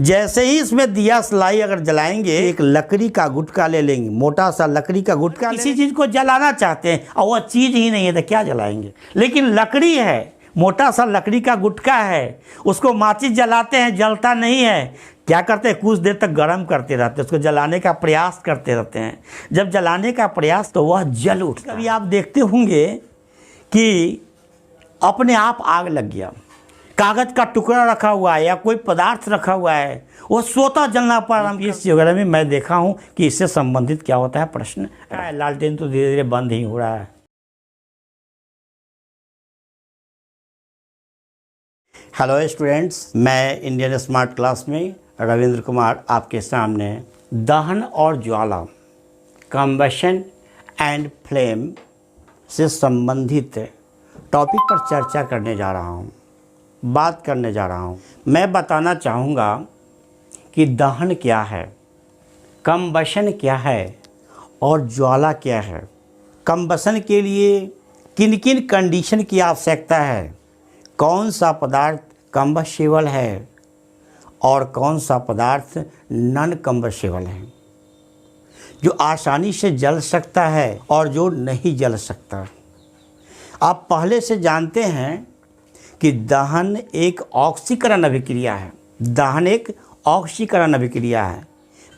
जैसे ही इसमें दिया सलाई अगर जलाएंगे, एक लकड़ी का गुटका ले लेंगे, मोटा सा लकड़ी का गुटका, किसी चीज़ को जलाना चाहते हैं और वह चीज़ ही नहीं है तो क्या जलाएंगे। लेकिन लकड़ी है, मोटा सा लकड़ी का गुटका है, उसको माचिस जलाते हैं, जलता नहीं है। क्या करते हैं, कुछ देर तक गर्म करते रहते हैं, उसको जलाने का प्रयास करते रहते हैं। जब जलाने का प्रयास तो वह जल उठता है। कभी आप देखते होंगे कि अपने आप आग लग गया, कागज़ का टुकड़ा रखा हुआ है या कोई पदार्थ रखा हुआ है, वो स्वतः जलना प्रारंभ। इस वगैरह में मैं देखा हूँ कि इससे संबंधित क्या होता है प्रश्न। लालटेन तो धीरे धीरे बंद ही हो रहा है। हेलो स्टूडेंट्स, मैं इंडियन स्मार्ट क्लास में रविंद्र कुमार आपके सामने दहन और ज्वाला, कम्बशन एंड फ्लेम से संबंधित टॉपिक पर चर्चा करने जा रहा हूँ, बात करने जा रहा हूँ। मैं बताना चाहूँगा कि दहन क्या है, कम्बशन क्या है और ज्वाला क्या है। कम्बशन के लिए किन किन कंडीशन की आवश्यकता है, कौन सा पदार्थ कम्बसेबल है और कौन सा पदार्थ नॉन कम्बसेबल है, जो आसानी से जल सकता है और जो नहीं जल सकता। आप पहले से जानते हैं कि दहन एक ऑक्सीकरण अभिक्रिया है। दहन एक ऑक्सीकरण अभिक्रिया है।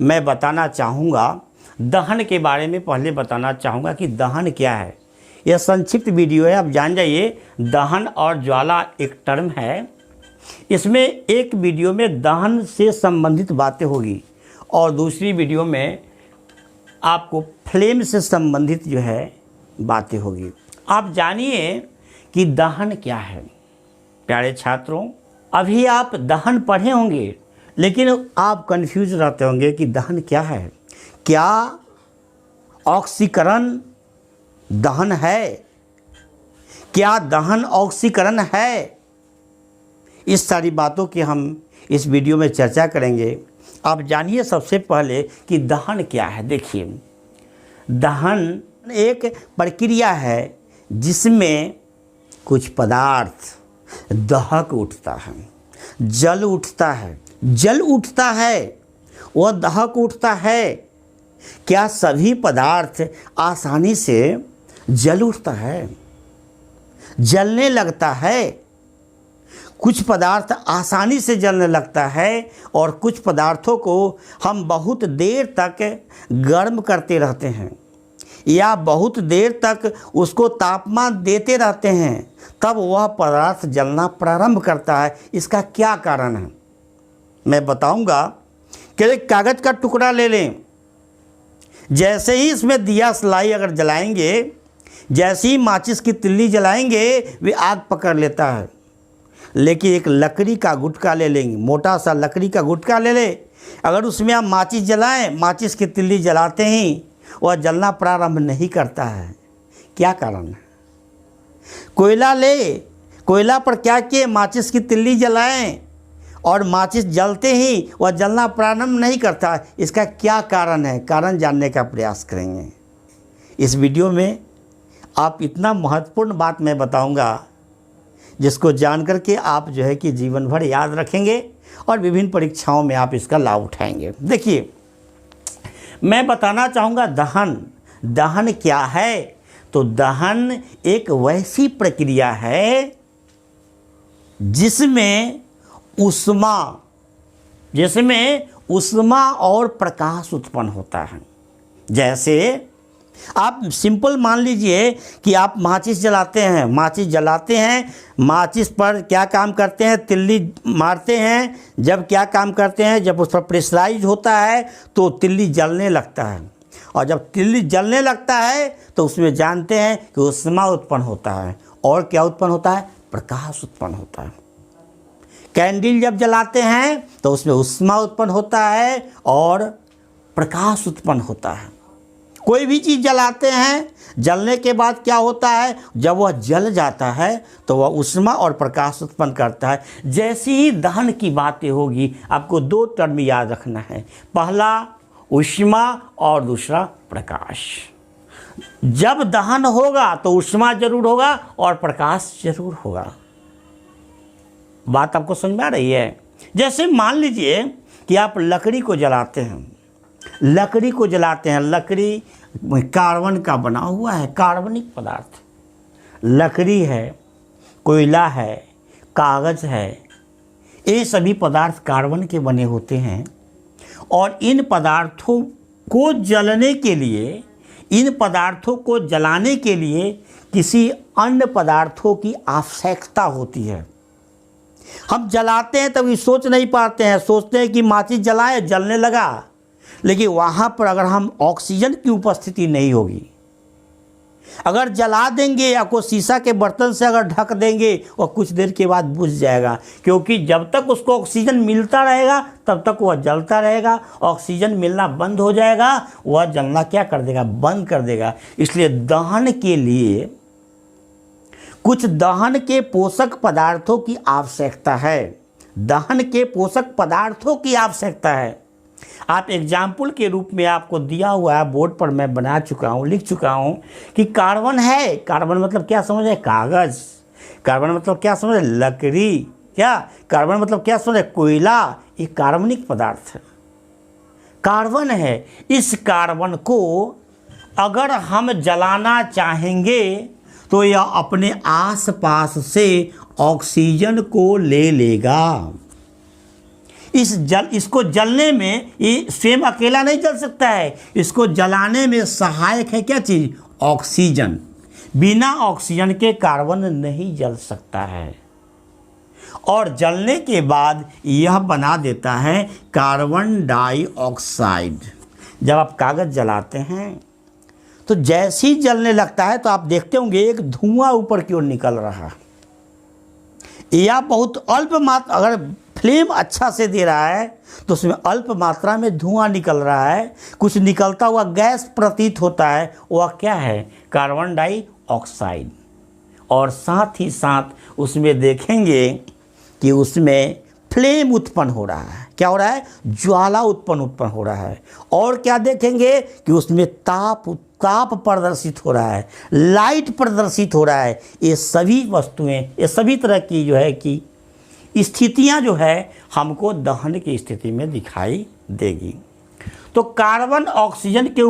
मैं बताना चाहूँगा दहन के बारे में, पहले बताना चाहूँगा कि दहन क्या है। यह संक्षिप्त वीडियो है, आप जान जाइए। दहन और ज्वाला एक टर्म है। इसमें एक वीडियो में दहन से संबंधित बातें होगी और दूसरी वीडियो में आपको फ्लेम से संबंधित जो है बातें होगी। आप जानिए कि दहन क्या है। प्यारे छात्रों, अभी आप दहन पढ़े होंगे लेकिन आप कंफ्यूज रहते होंगे कि दहन क्या है। क्या ऑक्सीकरण दहन है? क्या दहन ऑक्सीकरण है? इस सारी बातों की हम इस वीडियो में चर्चा करेंगे। आप जानिए सबसे पहले कि दहन क्या है। देखिए, दहन एक प्रक्रिया है जिसमें कुछ पदार्थ दहक उठता है, जल उठता है। जल उठता है, वह दहक उठता है। क्या सभी पदार्थ आसानी से जल उठता है, जलने लगता है? कुछ पदार्थ आसानी से जलने लगता है और कुछ पदार्थों को हम बहुत देर तक गर्म करते रहते हैं या बहुत देर तक उसको तापमान देते रहते हैं, तब वह पदार्थ जलना प्रारंभ करता है। इसका क्या कारण है मैं बताऊंगा। कि एक कागज़ का टुकड़ा ले लें, जैसे ही इसमें दिया सलाई अगर जलाएंगे, जैसे ही माचिस की तिल्ली जलाएंगे वे आग पकड़ लेता है। लेकिन एक लकड़ी का गुटका ले लेंगे, मोटा सा लकड़ी का गुटका ले ले, अगर उसमें आप माचिस जलाएं, माचिस की तिल्ली जलाते ही वह जलना प्रारंभ नहीं करता है। क्या कारण है? कोयला ले, कोयला पर क्या किए, माचिस की तिल्ली जलाएं और माचिस जलते ही वह जलना प्रारंभ नहीं करता। इसका क्या कारण है? कारण जानने का प्रयास करेंगे इस वीडियो में। आप इतना महत्वपूर्ण बात मैं बताऊंगा जिसको जान करके आप जो है कि जीवन भर याद रखेंगे और विभिन्न परीक्षाओं में आप इसका लाभ उठाएंगे। देखिए, मैं बताना चाहूँगा दहन। दहन क्या है? तो दहन एक वैसी प्रक्रिया है जिसमें उष्मा और प्रकाश उत्पन्न होता है। जैसे आप सिंपल मान लीजिए कि आप माचिस जलाते हैं, माचिस पर क्या काम करते हैं, तिल्ली मारते हैं। जब क्या काम करते हैं, जब उस पर प्रेशराइज होता है तो तिल्ली जलने लगता है, और जब तिल्ली जलने लगता है तो उसमें जानते हैं कि उष्मा उत्पन्न होता है। और क्या उत्पन्न होता है? प्रकाश उत्पन्न होता है। कैंडल जब जलाते हैं तो उसमें उष्मा उत्पन्न होता है और प्रकाश उत्पन्न होता है। कोई भी चीज़ जलाते हैं, जलने के बाद क्या होता है, जब वह जल जाता है तो वह उष्मा और प्रकाश उत्पन्न करता है। जैसी ही दहन की बातें होगी, आपको दो टर्म याद रखना है, पहला उष्मा और दूसरा प्रकाश। जब दहन होगा तो उष्मा जरूर होगा और प्रकाश जरूर होगा। बात आपको समझ में आ रही है? जैसे मान लीजिए कि आप लकड़ी को जलाते हैं, लकड़ी को जलाते हैं, लकड़ी कार्बन का बना हुआ है, कार्बनिक पदार्थ, लकड़ी है, कोयला है, कागज़ है, ये सभी पदार्थ कार्बन के बने होते हैं। और इन पदार्थों को जलने के लिए, इन पदार्थों को जलाने के लिए किसी अन्य पदार्थों की आवश्यकता होती है। हम जलाते हैं तभी सोच नहीं पाते हैं, सोचते हैं कि माचिस जलाएं, जलने लगा, लेकिन वहाँ पर अगर हम ऑक्सीजन की उपस्थिति नहीं होगी, अगर जला देंगे या कोई शीशा के बर्तन से अगर ढक देंगे और कुछ देर के बाद बुझ जाएगा, क्योंकि जब तक उसको ऑक्सीजन मिलता रहेगा तब तक वह जलता रहेगा। ऑक्सीजन मिलना बंद हो जाएगा, वह जलना क्या कर देगा, बंद कर देगा। इसलिए दहन के लिए कुछ दहन के पोषक पदार्थों की आवश्यकता है, दहन के पोषक पदार्थों की आवश्यकता है। आप एग्जाम्पल के रूप में आपको दिया हुआ है, बोर्ड पर मैं बना चुका हूँ, लिख चुका हूँ कि कार्बन है। कार्बन मतलब क्या समझ है, कागज़। कार्बन मतलब क्या समझ है, लकड़ी। क्या कार्बन मतलब क्या समझ है, कोयला। ये कार्बनिक पदार्थ है, कार्बन है। इस कार्बन को अगर हम जलाना चाहेंगे तो यह अपने आसपास से ऑक्सीजन को ले लेगा। इसको जलने में ये स्वयं अकेला नहीं जल सकता है, इसको जलाने में सहायक है क्या चीज़, ऑक्सीजन। बिना ऑक्सीजन के कार्बन नहीं जल सकता है। और जलने के बाद यह बना देता है कार्बन डाइऑक्साइड। जब आप कागज़ जलाते हैं तो जैसे ही जलने लगता है तो आप देखते होंगे एक धुआं ऊपर की ओर निकल रहा है, या बहुत अल्प मात्रा, अगर फ्लेम अच्छा से दे रहा है तो उसमें अल्प मात्रा में धुआं निकल रहा है, कुछ निकलता हुआ गैस प्रतीत होता है, वह क्या है, कार्बन डाइऑक्साइड। और साथ ही साथ उसमें देखेंगे कि उसमें फ्लेम उत्पन्न हो रहा है। क्या हो रहा है, ज्वाला उत्पन्न हो रहा है। और क्या देखेंगे कि उसमें ताप प्रदर्शित हो रहा है, लाइट प्रदर्शित हो रहा है। ये सभी वस्तुएं, ये सभी तरह की जो है कि स्थितियां जो है हमको दहन की स्थिति में दिखाई देगी। तो कार्बन ऑक्सीजन के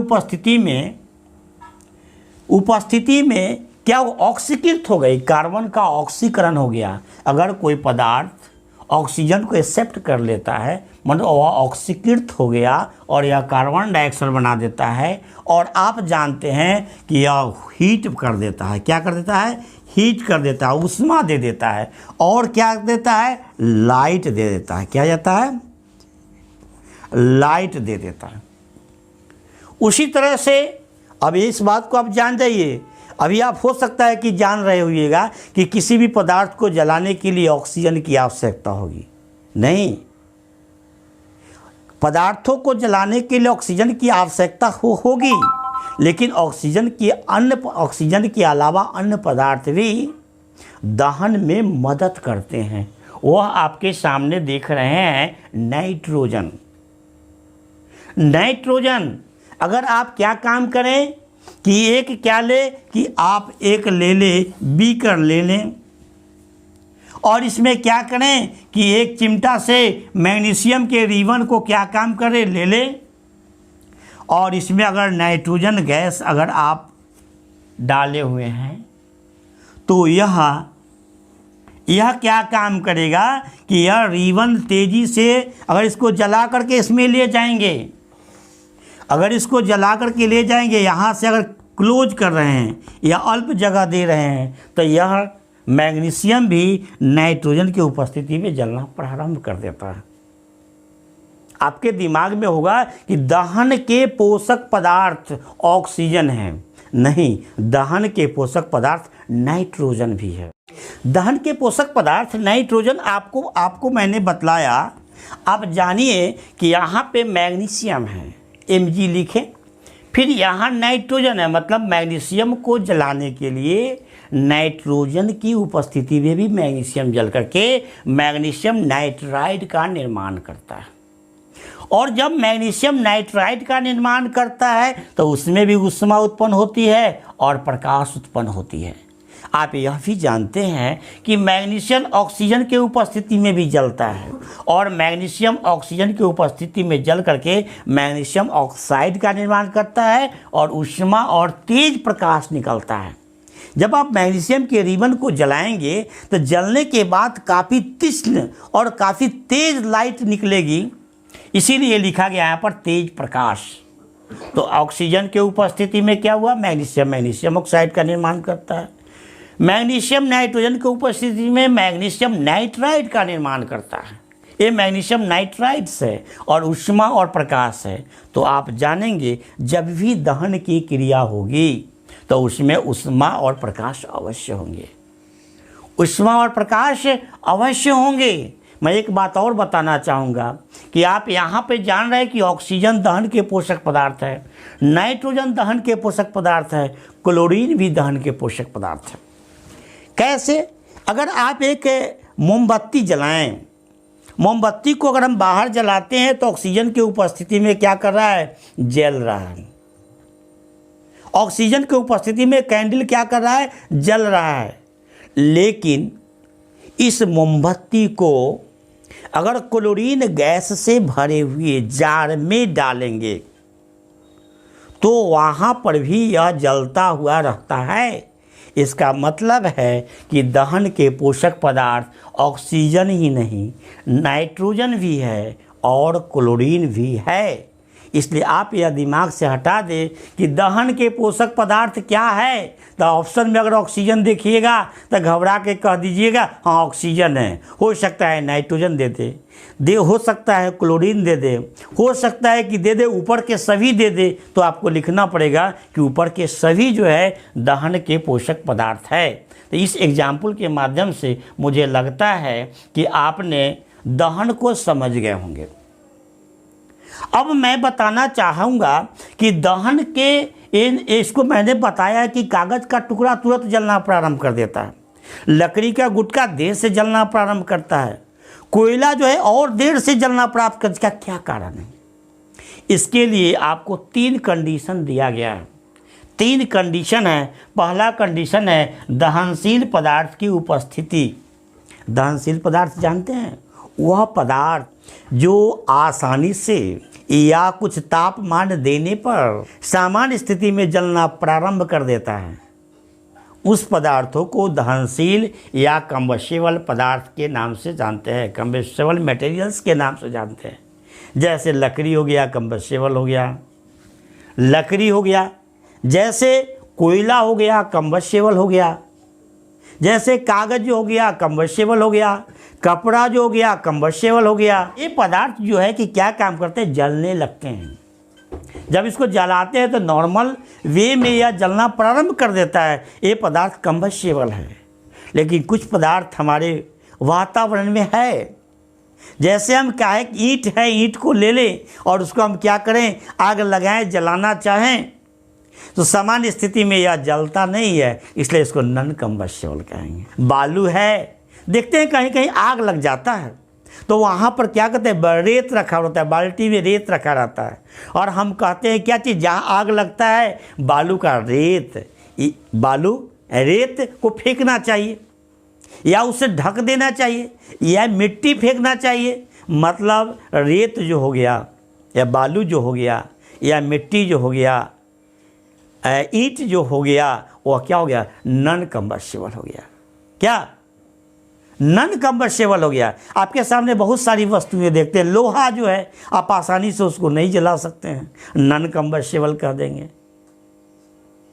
उपस्थिति में क्या ऑक्सीकृत हो गई, कार्बन का ऑक्सीकरण हो गया। अगर कोई पदार्थ ऑक्सीजन को एक्सेप्ट कर लेता है, मतलब वह ऑक्सीकृत हो गया और यह कार्बन डाइऑक्साइड बना देता है। और आप जानते हैं कि यह हीट कर देता है, क्या कर देता है, हीट कर देता है, ऊष्मा दे देता है। और क्या देता है, लाइट दे देता है। क्या जाता है, लाइट दे देता है। उसी तरह से अब इस बात को आप जान जाइए। अभी आप हो सकता है कि जान रहे होइएगा कि किसी भी पदार्थ को जलाने के लिए ऑक्सीजन की आवश्यकता होगी, नहीं। पदार्थों को जलाने के लिए ऑक्सीजन की आवश्यकता होगी, लेकिन ऑक्सीजन के अलावा अन्य पदार्थ भी दहन में मदद करते हैं। वह आपके सामने देख रहे हैं नाइट्रोजन। नाइट्रोजन अगर आप क्या काम करें कि एक क्या ले, कि आप एक ले ले, बीकर ले लें, और इसमें क्या करें कि एक चिमटा से मैग्नीशियम के रिबन को क्या काम करें, ले लें। और इसमें अगर नाइट्रोजन गैस अगर आप डाले हुए हैं तो यह क्या काम करेगा कि यह रिबन तेज़ी से, अगर इसको जला करके इसमें ले जाएंगे, अगर इसको जला करके ले जाएंगे, यहाँ से अगर क्लोज कर रहे हैं या अल्प जगह दे रहे हैं, तो यह मैग्नीशियम भी नाइट्रोजन की उपस्थिति में जलना प्रारंभ कर देता है। आपके दिमाग में होगा कि दहन के पोषक पदार्थ ऑक्सीजन है, नहीं, दहन के पोषक पदार्थ नाइट्रोजन भी है। दहन के पोषक पदार्थ नाइट्रोजन आपको मैंने बतलाया। आप जानिए कि यहाँ पे मैग्नीशियम है, Mg लिखें, फिर यहाँ नाइट्रोजन है, मतलब मैग्नीशियम को जलाने के लिए नाइट्रोजन की उपस्थिति में भी मैग्नीशियम जल करके मैग्नीशियम नाइट्राइड का निर्माण करता है। और जब मैग्नीशियम नाइट्राइड का निर्माण करता है तो उसमें भी ऊष्मा उत्पन्न होती है और प्रकाश उत्पन्न होती है। आप यह भी जानते हैं कि मैग्नीशियम ऑक्सीजन के उपस्थिति में भी जलता है और मैग्नीशियम ऑक्सीजन की उपस्थिति में जल करके मैग्नीशियम ऑक्साइड का निर्माण करता है और ऊष्मा और तेज प्रकाश निकलता है। जब आप मैग्नीशियम के रिबन को जलाएंगे तो जलने के बाद काफ़ी तीक्ष्ण और काफ़ी तेज लाइट निकलेगी, इसीलिए लिखा गया यहाँ पर तेज प्रकाश। तो ऑक्सीजन के उपस्थिति में क्या हुआ, मैग्नीशियम ऑक्साइड का निर्माण करता है। मैग्नीशियम नाइट्रोजन की उपस्थिति में मैग्नीशियम नाइट्राइड का निर्माण करता है। ये मैग्नीशियम नाइट्राइड्स है और ऊष्मा और प्रकाश है। तो आप जानेंगे जब भी दहन की क्रिया होगी तो उसमें ऊष्मा और प्रकाश अवश्य होंगे, ऊष्मा और प्रकाश अवश्य होंगे। मैं एक बात और बताना चाहूँगा कि आप यहाँ पे जान रहे हैं कि ऑक्सीजन दहन के पोषक पदार्थ है, नाइट्रोजन दहन के पोषक पदार्थ है, क्लोरीन भी दहन के पोषक पदार्थ है। कैसे? अगर आप एक मोमबत्ती जलाएं, मोमबत्ती को अगर हम बाहर जलाते हैं तो ऑक्सीजन की उपस्थिति में क्या कर रहा है, जल रहा है। ऑक्सीजन की उपस्थिति में कैंडल क्या कर रहा है, जल रहा है। लेकिन इस मोमबत्ती को अगर क्लोरीन गैस से भरे हुए जार में डालेंगे तो वहाँ पर भी यह जलता हुआ रहता है। इसका मतलब है कि दहन के पोषक पदार्थ ऑक्सीजन ही नहीं, नाइट्रोजन भी है और क्लोरीन भी है। इसलिए आप यह दिमाग से हटा दें कि दहन के पोषक पदार्थ क्या है। तो ऑप्शन में अगर ऑक्सीजन देखिएगा तो घबरा के कह दीजिएगा हाँ ऑक्सीजन है। हो सकता है नाइट्रोजन दे हो सकता है क्लोरीन दे, हो सकता है कि दे ऊपर के सभी दे। तो आपको लिखना पड़ेगा कि ऊपर के सभी जो है दहन के पोषक पदार्थ है। तो इस एग्जाम्पल के माध्यम से मुझे लगता है कि आपने दहन को समझ गए होंगे। अब मैं बताना चाहूँगा कि दहन के इसको मैंने बताया कि कागज़ का टुकड़ा तुरंत जलना प्रारंभ कर देता है, लकड़ी का गुटका देर से जलना प्रारंभ करता है, कोयला जो है और देर से जलना प्राप्त कर। इसका क्या कारण है? इसके लिए आपको 3 कंडीशन दिया गया है। 3 कंडीशन है। पहला कंडीशन है दहनशील पदार्थ की उपस्थिति। दहनशील पदार्थ जानते हैं? वह पदार्थ जो आसानी से या कुछ तापमान देने पर सामान्य स्थिति में जलना प्रारंभ कर देता है, उस पदार्थों को दहनशील या कम्बस्टेबल पदार्थ के नाम से जानते हैं, कम्बस्टेबल मटेरियल्स के नाम से जानते हैं। जैसे लकड़ी हो गया, कम्बस्टेबल हो गया, लकड़ी हो गया। जैसे कोयला हो गया, कम्बस्टेबल हो गया। जैसे कागज़ हो गया, कम्बस्टेबल हो गया। कपड़ा जो हो गया, कम्बस्टेबल हो गया। ये पदार्थ जो है कि क्या काम करते हैं, जलने लगते हैं। जब इसको जलाते हैं तो नॉर्मल वे में यह जलना प्रारंभ कर देता है। ये पदार्थ कम्बस्टेबल है। लेकिन कुछ पदार्थ हमारे वातावरण में है। जैसे हम क्या है, ईंट है, ईंट को ले लें और उसको हम क्या करें, आग लगाएं, जलाना चाहें तो सामान्य स्थिति में यह जलता नहीं है, इसलिए इसको नॉन कम्बस्टेबल कहेंगे। बालू है, देखते हैं कहीं कहीं आग लग जाता है तो वहाँ पर क्या कहते हैं, रेत रखा होता है, बाल्टी में रेत रखा रहता है और हम कहते हैं क्या चीज़, जहाँ आग लगता है बालू का रेत को फेंकना चाहिए या उसे ढक देना चाहिए या मिट्टी फेंकना चाहिए। मतलब रेत जो हो गया या बालू जो हो गया या मिट्टी जो हो गया, ईंट जो हो गया, वह क्या हो गया, नॉन कम्बस्टेबल हो गया। क्या? नॉन कम्बस्टेबल हो गया। आपके सामने बहुत सारी वस्तुएं देखते हैं, लोहा जो है आप आसानी से उसको नहीं जला सकते हैं, नॉन कम्बस्टेबल कह देंगे।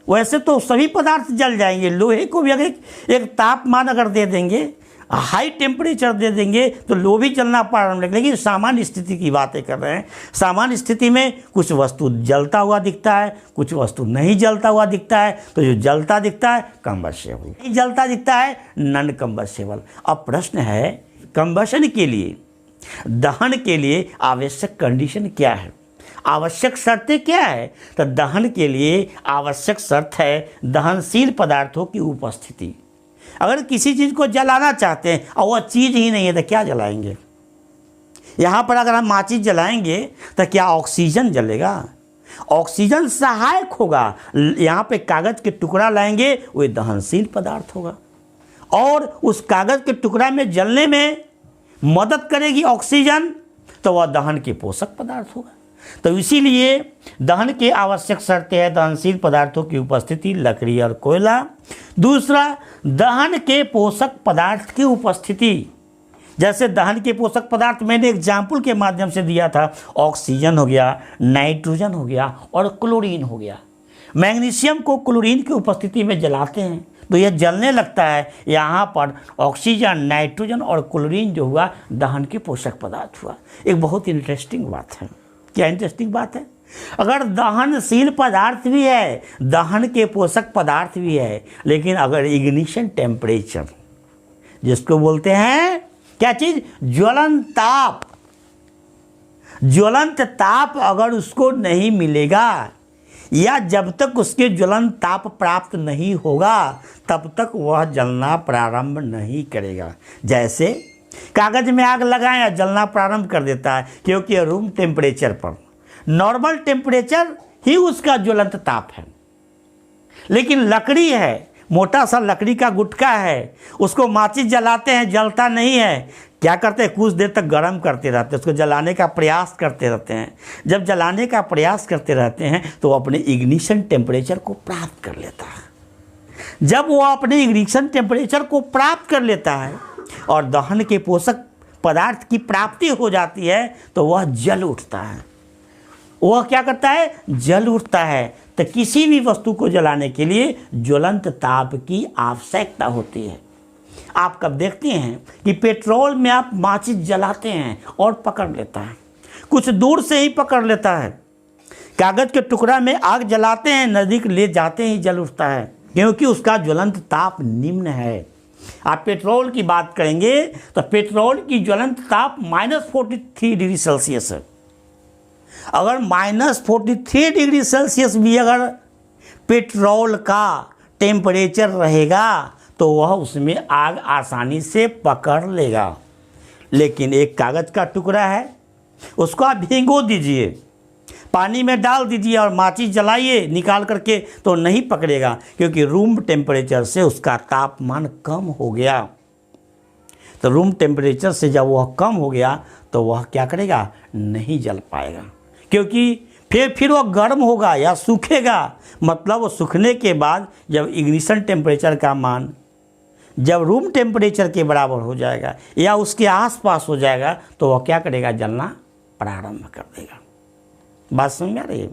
वैसे तो सभी पदार्थ जल जाएंगे। लोहे को भी अगर एक तापमान अगर दे देंगे, हाई टेम्परेचर दे देंगे तो लो भी जलना प्रारंभ लगेगा। लेकिन सामान्य स्थिति की बातें कर रहे हैं। सामान्य स्थिति में कुछ वस्तु जलता हुआ दिखता है, कुछ वस्तु नहीं जलता हुआ दिखता है। तो जो जलता दिखता है कम्बस्टेबल, नहीं जलता दिखता है नॉन कम्बस्टेबल। अब प्रश्न है, कम्बशन के लिए, दहन के लिए आवश्यक कंडीशन क्या है, आवश्यक शर्तें क्या है? तो दहन के लिए आवश्यक शर्त है दहनशील पदार्थों की उपस्थिति। अगर किसी चीज़ को जलाना चाहते हैं और वह चीज़ ही नहीं है तो क्या जलाएंगे? यहाँ पर अगर हम माचिस जलाएंगे तो क्या ऑक्सीजन जलेगा? ऑक्सीजन सहायक होगा, यहाँ पे कागज के टुकड़ा लाएंगे, वो दहनशील पदार्थ होगा और उस कागज के टुकड़ा में जलने में मदद करेगी ऑक्सीजन, तो वह दहन के पोषक पदार्थ होगा। तो इसीलिए दहन के आवश्यक शर्तें हैं दहनशील पदार्थों की उपस्थिति, लकड़ी और कोयला। दूसरा, दहन के पोषक पदार्थ की उपस्थिति। जैसे दहन के पोषक पदार्थ मैंने एग्जाम्पल के माध्यम से दिया था, ऑक्सीजन हो गया, नाइट्रोजन हो गया और क्लोरीन हो गया। मैग्नीशियम को क्लोरीन की उपस्थिति में जलाते हैं तो यह जलने लगता है। यहाँ पर ऑक्सीजन, नाइट्रोजन और क्लोरीन जो हुआ दहन के पोषक पदार्थ हुआ। एक बहुत इंटरेस्टिंग बात है। क्या इंटरेस्टिंग बात है? अगर दहनशील पदार्थ भी है, दहन के पोषक पदार्थ भी है, लेकिन अगर इग्निशन टेम्परेचर, जिसको बोलते हैं क्या चीज, ज्वलन ताप, ज्वलंत ताप अगर उसको नहीं मिलेगा या जब तक उसके ज्वलन ताप प्राप्त नहीं होगा तब तक वह जलना प्रारंभ नहीं करेगा। जैसे कागज में आग लगाएं या जलना प्रारंभ कर देता है, क्योंकि रूम टेम्परेचर पर, नॉर्मल टेम्परेचर ही उसका ज्वलंत ताप है। लेकिन लकड़ी है, मोटा सा लकड़ी का गुटका है, उसको माचिस जलाते हैं, जलता नहीं है। क्या करते हैं, कुछ देर तक गर्म करते रहते हैं, उसको जलाने का प्रयास करते रहते हैं। जब जलाने का प्रयास करते रहते हैं तो अपने इग्निशन टेम्परेचर को प्राप्त कर लेता है। जब वो अपने इग्निशन टेम्परेचर को प्राप्त कर लेता है और दहन के पोषक पदार्थ की प्राप्ति हो जाती है तो वह जल उठता है। वह क्या करता है, जल उठता है। तो किसी भी वस्तु को जलाने के लिए ज्वलंत ताप की आवश्यकता होती है। आप कब देखते हैं कि पेट्रोल में आप माचिस जलाते हैं और पकड़ लेता है, कुछ दूर से ही पकड़ लेता है। कागज के टुकड़ा में आग जलाते हैं, नज़दीक ले जाते ही जल उठता है, क्योंकि उसका ज्वलंत ताप निम्न है। आप पेट्रोल की बात करेंगे तो पेट्रोल की ज्वलंत ताप -43 डिग्री सेल्सियस है। अगर -43 डिग्री सेल्सियस भी अगर पेट्रोल का टेम्परेचर रहेगा तो वह उसमें आग आसानी से पकड़ लेगा। लेकिन एक कागज़ का टुकड़ा है, उसको आप भिगो दीजिए, पानी में डाल दीजिए और माचिस जलाइए निकाल करके, तो नहीं पकड़ेगा, क्योंकि रूम टेम्परेचर से उसका तापमान कम हो गया। तो रूम टेम्परेचर से जब वह कम हो गया तो वह क्या करेगा, नहीं जल पाएगा, क्योंकि फिर वह गर्म होगा या सूखेगा। मतलब वो सूखने के बाद जब इग्निशन टेम्परेचर का मान जब रूम टेम्परेचर के बराबर हो जाएगा या उसके आसपास हो जाएगा तो वह क्या करेगा, जलना प्रारंभ कर देगा। बात समझ में आ रही है?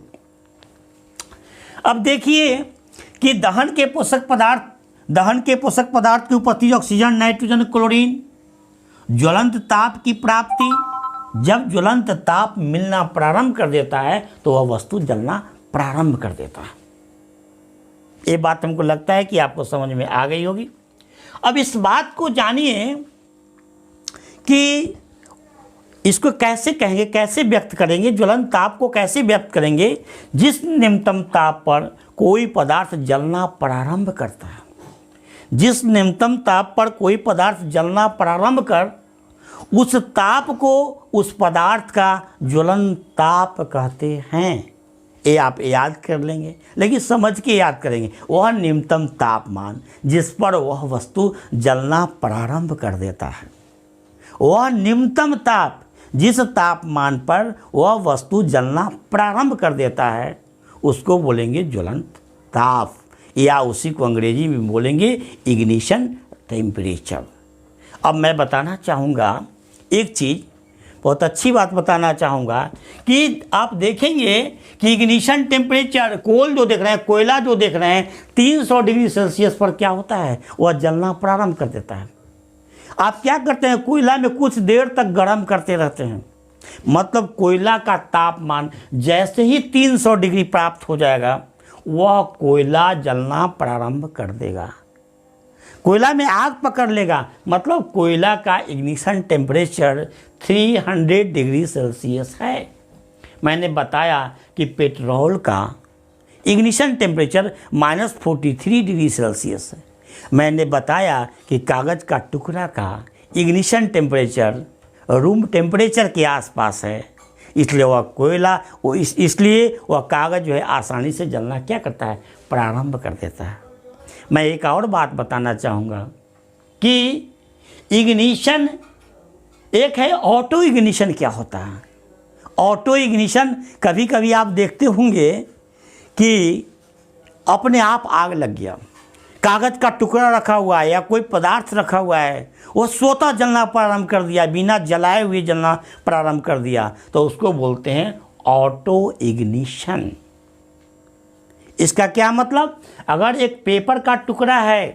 अब देखिए कि दहन के पोषक पदार्थ की उपस्थिति, ऑक्सीजन, नाइट्रोजन, क्लोरीन, ज्वलंत ताप की प्राप्ति। जब ज्वलंत ताप मिलना प्रारंभ कर देता है तो वह वस्तु जलना प्रारंभ कर देता है। ये बात हमको लगता है कि आपको समझ में आ गई होगी। अब इस बात को जानिए कि इसको कैसे कहेंगे, कैसे व्यक्त करेंगे, ज्वलंत ताप को कैसे व्यक्त करेंगे। जिस निम्नतम ताप पर कोई पदार्थ जलना प्रारंभ करता है, जिस निम्नतम ताप पर कोई पदार्थ जलना प्रारंभ कर उस ताप को उस पदार्थ का ज्वलन ताप कहते हैं। ये आप याद कर लेंगे, लेकिन समझ के याद करेंगे। वह निम्नतम तापमान जिस पर वह वस्तु जलना प्रारंभ कर देता है, वह निम्नतम ताप जिस तापमान पर वह वस्तु जलना प्रारंभ कर देता है उसको बोलेंगे ज्वलंत ताप, या उसी को अंग्रेजी में बोलेंगे इग्निशन टेम्परेचर। अब मैं बताना चाहूँगा एक चीज़, बहुत अच्छी बात बताना चाहूँगा कि आप देखेंगे कि इग्निशन टेम्परेचर, कोल जो देख रहे हैं, कोयला जो देख रहे हैं, 300 डिग्री सेल्सियस पर क्या होता है, वह जलना प्रारंभ कर देता है। आप क्या करते हैं, कोयला में कुछ देर तक गर्म करते रहते हैं। मतलब कोयला का तापमान जैसे ही 300 डिग्री प्राप्त हो जाएगा वह कोयला जलना प्रारंभ कर देगा, कोयला में आग पकड़ लेगा। मतलब कोयला का इग्निशन टेम्परेचर 300 डिग्री सेल्सियस है। मैंने बताया कि पेट्रोल का इग्निशन टेम्परेचर -43 डिग्री सेल्सियस है। मैंने बताया कि कागज़ का टुकड़ा का इग्निशन टेम्परेचर रूम टेम्परेचर के आसपास है। इसलिए वह कोयला वो इसलिए वह कागज़ जो है आसानी से जलना क्या करता है, प्रारंभ कर देता है। मैं एक और बात बताना चाहूँगा कि इग्निशन एक है, ऑटो इग्निशन क्या होता है। ऑटो इग्निशन कभी कभी आप देखते होंगे कि अपने आप आग लग गया, कागज़ का टुकड़ा रखा हुआ है या कोई पदार्थ रखा हुआ है, वो स्वतः जलना प्रारंभ कर दिया, बिना जलाए हुए जलना प्रारंभ कर दिया, तो उसको बोलते हैं ऑटो इग्निशन। इसका क्या मतलब, अगर एक पेपर का टुकड़ा है,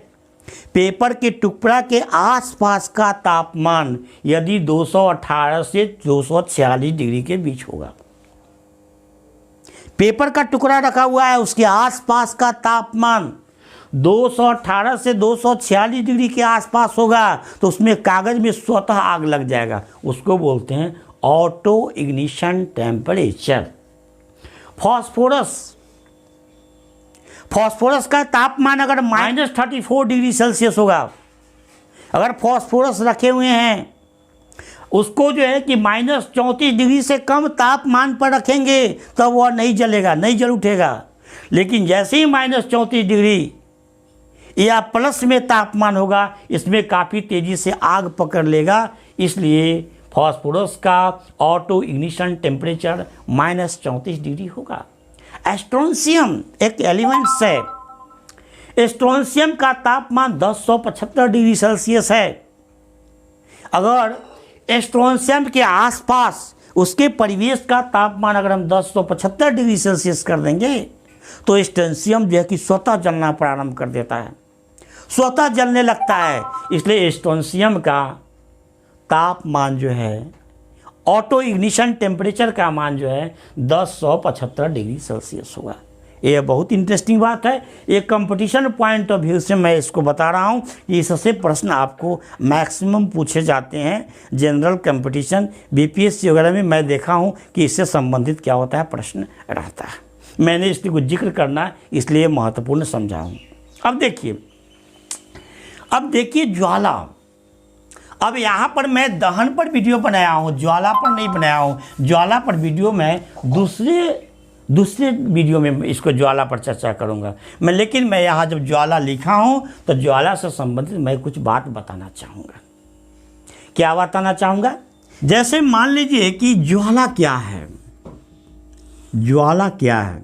पेपर के टुकड़ा के आसपास का तापमान यदि 218 से 246 डिग्री के बीच होगा, पेपर का टुकड़ा रखा हुआ है, उसके आसपास का तापमान 218 से 246 डिग्री के आसपास होगा, तो उसमें कागज़ में स्वतः आग लग जाएगा। उसको बोलते हैं ऑटो इग्निशन टेम्परेचर। फॉस्फोरस का तापमान अगर -34 डिग्री सेल्सियस होगा, अगर फॉस्फोरस रखे हुए हैं उसको जो है कि -34 डिग्री से कम तापमान पर रखेंगे तब वह नहीं जलेगा, नहीं जल उठेगा। लेकिन जैसे ही -34 डिग्री या प्लस में तापमान होगा, इसमें काफ़ी तेज़ी से आग पकड़ लेगा। इसलिए फॉस्फोरस का ऑटो इग्निशन टेम्परेचर -34 डिग्री होगा। स्ट्रोंशियम एक एलिमेंट्स है, स्ट्रोंशियम का तापमान 1075 डिग्री सेल्सियस है। अगर स्ट्रोंशियम के आसपास उसके परिवेश का तापमान अगर हम 1075 डिग्री सेल्सियस कर देंगे तो स्ट्रोंशियम जो है कि स्वतः जलना प्रारंभ कर देता है, स्वतः जलने लगता है। इसलिए स्ट्रोंशियम का तापमान जो है, ऑटो इग्निशन टेम्परेचर का मान जो है 1075 डिग्री सेल्सियस होगा। ये बहुत इंटरेस्टिंग बात है। एक कंपटीशन पॉइंट ऑफ व्यू से मैं इसको बता रहा हूँ कि इससे प्रश्न आपको मैक्सिमम पूछे जाते हैं। जनरल कंपटीशन बीपीएससी वगैरह में मैं देखा हूँ कि इससे संबंधित क्या होता है, प्रश्न रहता है। मैंने इसके कुछ जिक्र करना इसलिए महत्वपूर्ण समझा हूँ। अब देखिए ज्वाला। अब यहाँ पर मैं दहन पर वीडियो बनाया हूँ, ज्वाला पर नहीं बनाया हूँ। ज्वाला पर वीडियो मैं दूसरे वीडियो में इसको ज्वाला पर चर्चा करूँगा मैं। लेकिन मैं यहाँ जब ज्वाला लिखा हूँ तो ज्वाला से संबंधित मैं कुछ बात बताना चाहूँगा। क्या बताना चाहूँगा, जैसे मान लीजिए कि ज्वाला क्या है। ज्वाला क्या है,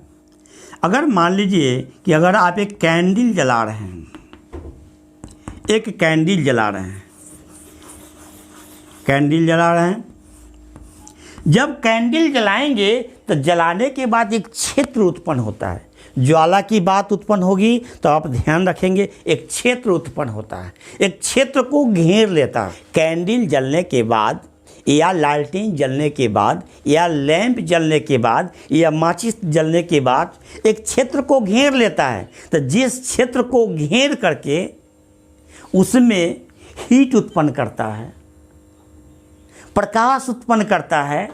अगर मान लीजिए कि अगर आप एक कैंडल जला रहे हैं, एक कैंडल जला रहे हैं, कैंडल जला रहे हैं। जब कैंडल जलाएंगे तो जलाने के बाद एक क्षेत्र उत्पन्न होता है। ज्वाला की बात उत्पन्न होगी तो आप ध्यान रखेंगे, एक क्षेत्र उत्पन्न होता है, एक क्षेत्र को घेर लेता है। कैंडल जलने के बाद या लालटेन जलने के बाद या लैंप जलने के बाद या माचिस जलने के बाद एक क्षेत्र को घेर लेता है। तो जिस क्षेत्र को घेर करके उसमें हीट उत्पन्न करता है, प्रकाश उत्पन्न करता है,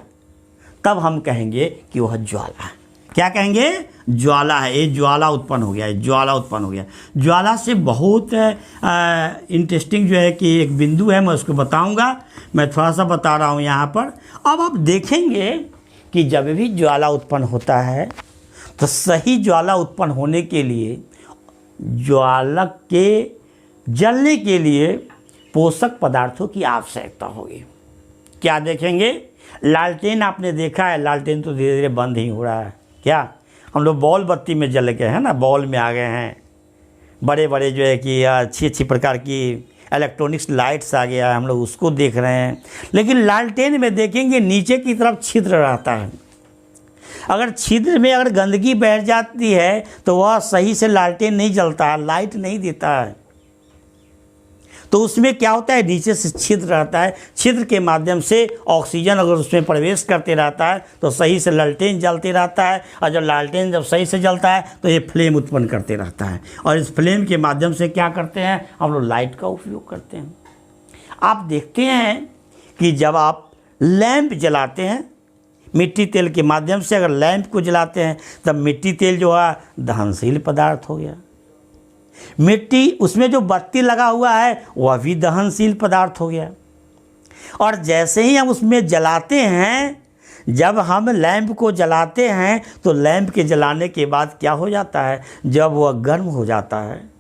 तब हम कहेंगे कि वह ज्वाला है। क्या कहेंगे, ज्वाला है। ये ज्वाला उत्पन्न हो गया, ज्वाला उत्पन्न हो गया। ज्वाला से बहुत इंटरेस्टिंग जो है कि एक बिंदु है, मैं उसको बताऊंगा। मैं थोड़ा सा बता रहा हूँ यहाँ पर। अब आप देखेंगे कि जब भी ज्वाला उत्पन्न होता है तो सही ज्वाला उत्पन्न होने के लिए, ज्वाला के जलने के लिए पोषक पदार्थों की आवश्यकता होगी। क्या देखेंगे, लालटेन आपने देखा है, लालटेन तो धीरे धीरे बंद ही हो रहा है। क्या हम लोग बॉल बत्ती में जल गए हैं ना, बॉल में आ गए हैं। बड़े बड़े जो है कि अच्छी अच्छी प्रकार की इलेक्ट्रॉनिक्स लाइट्स आ गया है, हम लोग उसको देख रहे हैं। लेकिन लालटेन में देखेंगे नीचे की तरफ छिद्र रहता है। अगर छिद्र में अगर गंदगी बैठ जाती है तो वह सही से लालटेन नहीं जलता है, लाइट नहीं देता है। तो उसमें क्या होता है, नीचे से छिद्र रहता है, छिद्र के माध्यम से ऑक्सीजन अगर उसमें प्रवेश करते रहता है तो सही से लालटेन जलते रहता है। और जब लालटेन जब सही से जलता है तो ये फ्लेम उत्पन्न करते रहता है। और इस फ्लेम के माध्यम से क्या करते हैं, हम लोग लाइट का उपयोग करते हैं। आप देखते हैं कि जब आप लैंप जलाते हैं, मिट्टी तेल के माध्यम से अगर लैंप को जलाते हैं तब मिट्टी तेल जो है दहनशील पदार्थ हो गया। मिट्टी उसमें जो बत्ती लगा हुआ है वह भी दहनशील पदार्थ हो गया। और जैसे ही हम उसमें जलाते हैं, जब हम लैंप को जलाते हैं तो लैंप के जलाने के बाद क्या हो जाता है, जब वह गर्म हो जाता है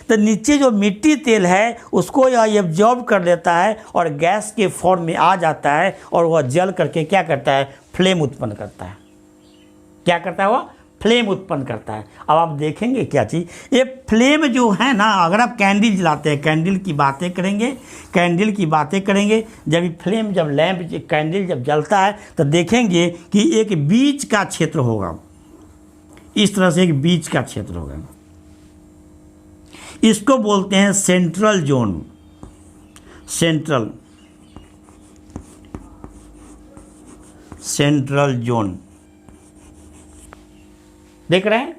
तो नीचे जो मिट्टी तेल है उसको यह एब्जॉर्ब कर लेता है और गैस के फॉर्म में आ जाता है और वह जल करके क्या करता है, फ्लेम उत्पन्न करता है। क्या करता है, वह फ्लेम उत्पन्न करता है। अब आप देखेंगे क्या चीज़, ये फ्लेम जो है ना, अगर आप कैंडल जलाते हैं, कैंडल की बातें करेंगे, जब ये फ्लेम, जब लैंप, कैंडल जब जलता है तो देखेंगे कि एक बीच का क्षेत्र होगा, इस तरह से एक बीच का क्षेत्र होगा। इसको बोलते हैं सेंट्रल जोन। सेंट्रल जोन देख रहे हैं,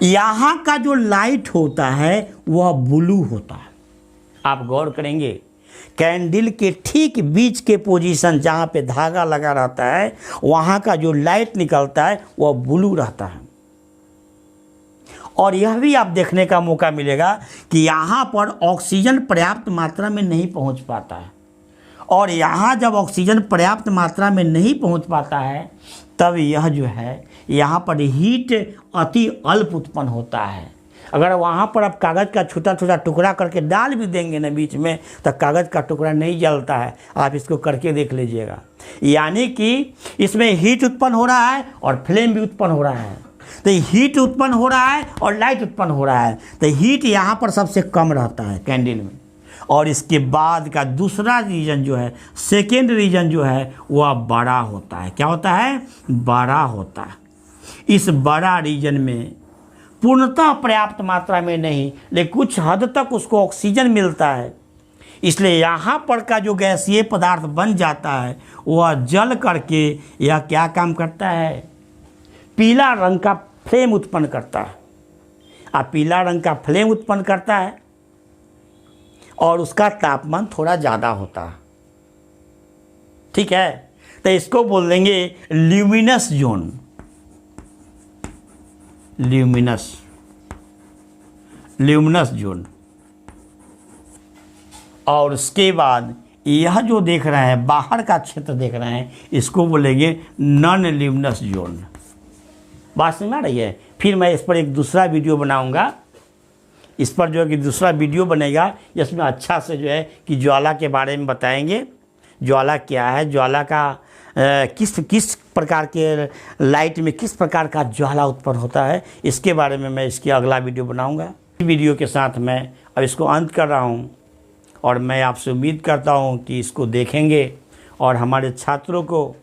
यहाँ का जो लाइट होता है वह ब्लू होता है। आप गौर करेंगे कैंडल के ठीक बीच के पोजीशन जहाँ पे धागा लगा रहता है वहाँ का जो लाइट निकलता है वह ब्लू रहता है। और यह भी आप देखने का मौका मिलेगा कि यहाँ पर ऑक्सीजन पर्याप्त मात्रा में नहीं पहुँच पाता है, और यहाँ जब ऑक्सीजन पर्याप्त मात्रा में नहीं पहुँच पाता है तब यह जो है, यहाँ पर हीट अति अल्प उत्पन्न होता है। अगर वहाँ पर आप कागज़ का छोटा छोटा टुकड़ा करके डाल भी देंगे ना बीच में तो कागज़ का टुकड़ा नहीं जलता है। आप इसको करके देख लीजिएगा, यानी कि इसमें हीट उत्पन्न हो रहा है और फ्लेम भी उत्पन्न हो रहा है। तो हीट उत्पन्न हो रहा है और लाइट उत्पन्न हो रहा है, तो हीट यहाँ पर सबसे कम रहता है कैंडल में, और इसके बाद का दूसरा रीजन जो है, सेकेंड रीजन जो है वह बड़ा होता है। क्या होता है, बड़ा होता है। इस बड़ा रीजन में पूर्णतः पर्याप्त मात्रा में नहीं, लेकिन कुछ हद तक उसको ऑक्सीजन मिलता है, इसलिए यहाँ पर का जो गैसीय पदार्थ बन जाता है वह जल करके यह क्या काम करता है, पीला रंग का फ्लेम उत्पन्न करता है। अब पीला रंग का फ्लेम उत्पन्न करता है और उसका तापमान थोड़ा ज़्यादा होता है, ठीक है। तो इसको बोल देंगे ल्यूमिनस जोन। Luminous zone. और उसके बाद यह जो देख रहे हैं बाहर का क्षेत्र देख रहे हैं, इसको बोलेंगे नॉन ल्यूमिनस जोन। बात समझ में आ रही है। फिर मैं इस पर एक दूसरा वीडियो बनाऊंगा, इस पर जो है कि दूसरा वीडियो बनेगा जिसमें अच्छा से जो है कि ज्वाला के बारे में बताएंगे। ज्वाला क्या है, ज्वाला का किस प्रकार के लाइट में किस प्रकार का ज्वाला उत्पन्न होता है, इसके बारे में मैं इसकी अगला वीडियो बनाऊंगा। वीडियो के साथ मैं अब इसको अंत कर रहा हूं, और मैं आपसे उम्मीद करता हूं कि इसको देखेंगे और हमारे छात्रों को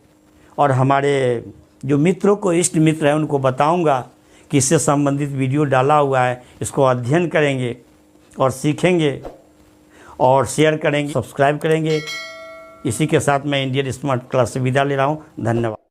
और हमारे जो मित्रों को, इष्ट मित्र हैं, उनको बताऊंगा कि इससे संबंधित वीडियो डाला हुआ है, इसको अध्ययन करेंगे और सीखेंगे और शेयर करेंगे, सब्सक्राइब करेंगे। इसी के साथ मैं इंडियन स्मार्ट क्लास से विदा ले रहा हूँ। धन्यवाद।